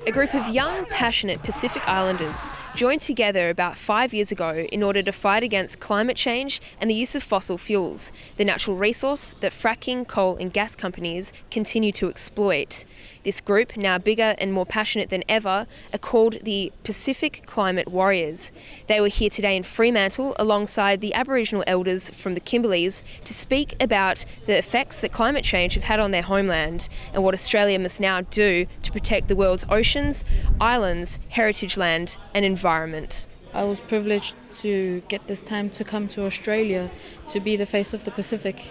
A group of young, passionate Pacific Islanders joined together about 5 years ago in order to fight against climate change and the use of fossil fuels, the natural resource that fracking, coal and gas companies continue to exploit. This group, now bigger and more passionate than ever, are called the Pacific Climate Warriors. They were here today in Fremantle alongside the Aboriginal elders from the Kimberleys to speak about the effects that climate change have had on their homeland and what Australia must now do to protect the world's oceans, islands, heritage land and environment. I was privileged to get this time to come to Australia to be the face of the Pacific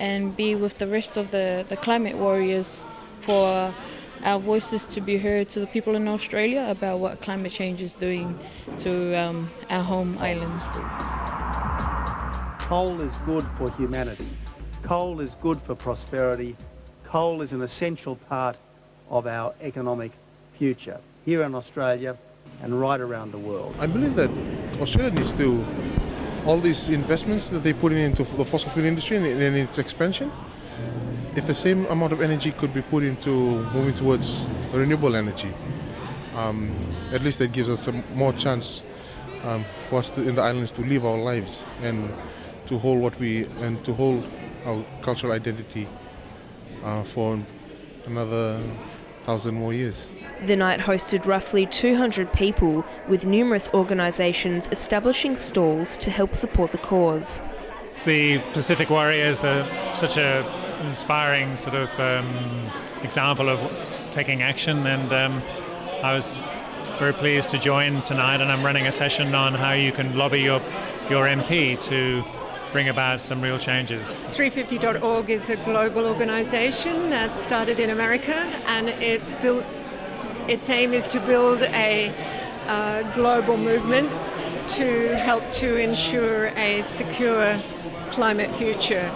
and be with the rest of the climate warriors for our voices to be heard to the people in Australia about what climate change is doing to our home islands. Coal is good for humanity. Coal is good for prosperity. Coal is an essential part of our economic future here in Australia and right around the world. I believe that Australia needs to, all these investments that they put into the fossil fuel industry and in its expansion, if the same amount of energy could be put into moving towards renewable energy, at least that gives us a more chance for us in the islands to live our lives and to hold our cultural identity for another 1,000 more years. The night hosted roughly 200 people, with numerous organisations establishing stalls to help support the cause. The Pacific Warriors are such an inspiring sort of example of taking action, and I was very pleased to join tonight, and I'm running a session on how you can lobby your MP to bring about some real changes. 350.org is a global organisation that started in America, and its aim is to build a global movement to help to ensure a secure climate future.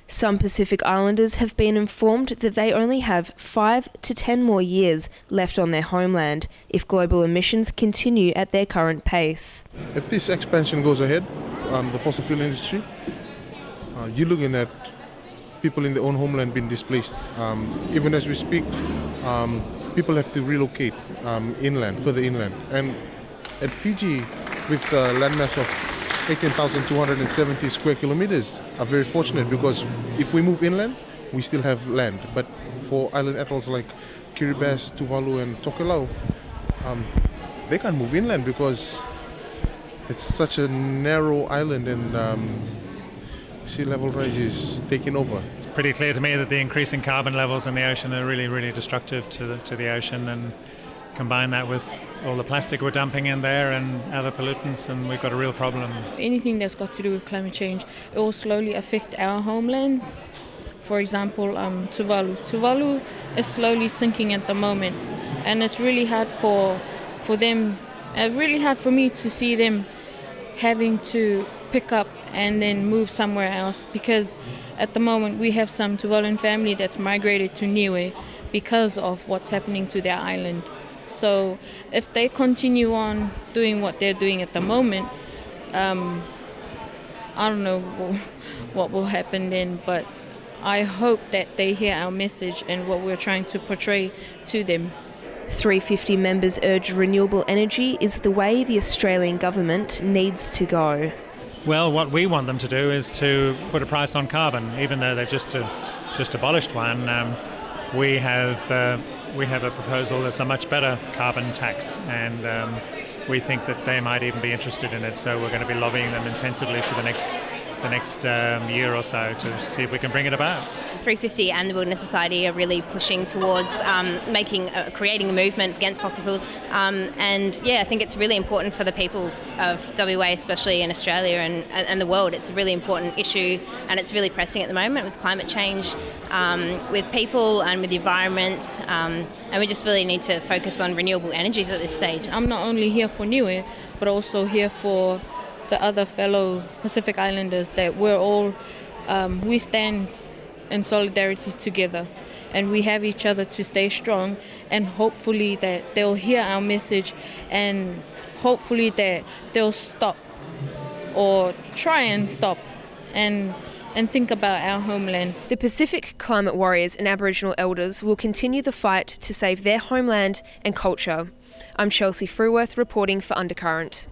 Some Pacific Islanders have been informed that they only have 5 to 10 more years left on their homeland if global emissions continue at their current pace. If this expansion goes ahead, the fossil fuel industry, you're looking at people in their own homeland being displaced. Even as we speak, people have to relocate further inland. And at Fiji, with a landmass of 18,270 square kilometers, are very fortunate because if we move inland, we still have land. But for island atolls like Kiribati, Tuvalu and Tokelau, they can't move inland because it's such a narrow island and sea level rise is taking over. It's pretty clear to me that the increasing carbon levels in the ocean are really, really destructive to the ocean, and combine that with all the plastic we're dumping in there and other pollutants, and we've got a real problem. Anything that's got to do with climate change, it will slowly affect our homelands. For example, Tuvalu. Tuvalu is slowly sinking at the moment, and it's really hard for them, really hard for me to see them having to pick up and then move somewhere else, because at the moment we have some Tuvaluan family that's migrated to Niue because of what's happening to their island. So if they continue on doing what they're doing at the moment, I don't know what will happen then, but I hope that they hear our message and what we're trying to portray to them. 350 members urge renewable energy is the way the Australian government needs to go. Well, what we want them to do is to put a price on carbon, even though they've just abolished one. We have a proposal that's a much better carbon tax, and we think that they might even be interested in it. So we're going to be lobbying them intensively for the next year or so to see if we can bring it about. 350 and the Wilderness Society are really pushing towards creating a movement against fossil fuels. I think it's really important for the people of WA, especially in Australia and the world. It's a really important issue, and it's really pressing at the moment with climate change, with people and with the environment. And we just really need to focus on renewable energies at this stage. I'm not only here for Niue, but also here for the other fellow Pacific Islanders, that we're all, we stand in solidarity together, and we have each other to stay strong, and hopefully that they'll hear our message, and hopefully that they'll stop or try and stop and and think about our homeland. The Pacific climate warriors and Aboriginal elders will continue the fight to save their homeland and culture. I'm Chelsea Fruhwrith reporting for Undercurrent.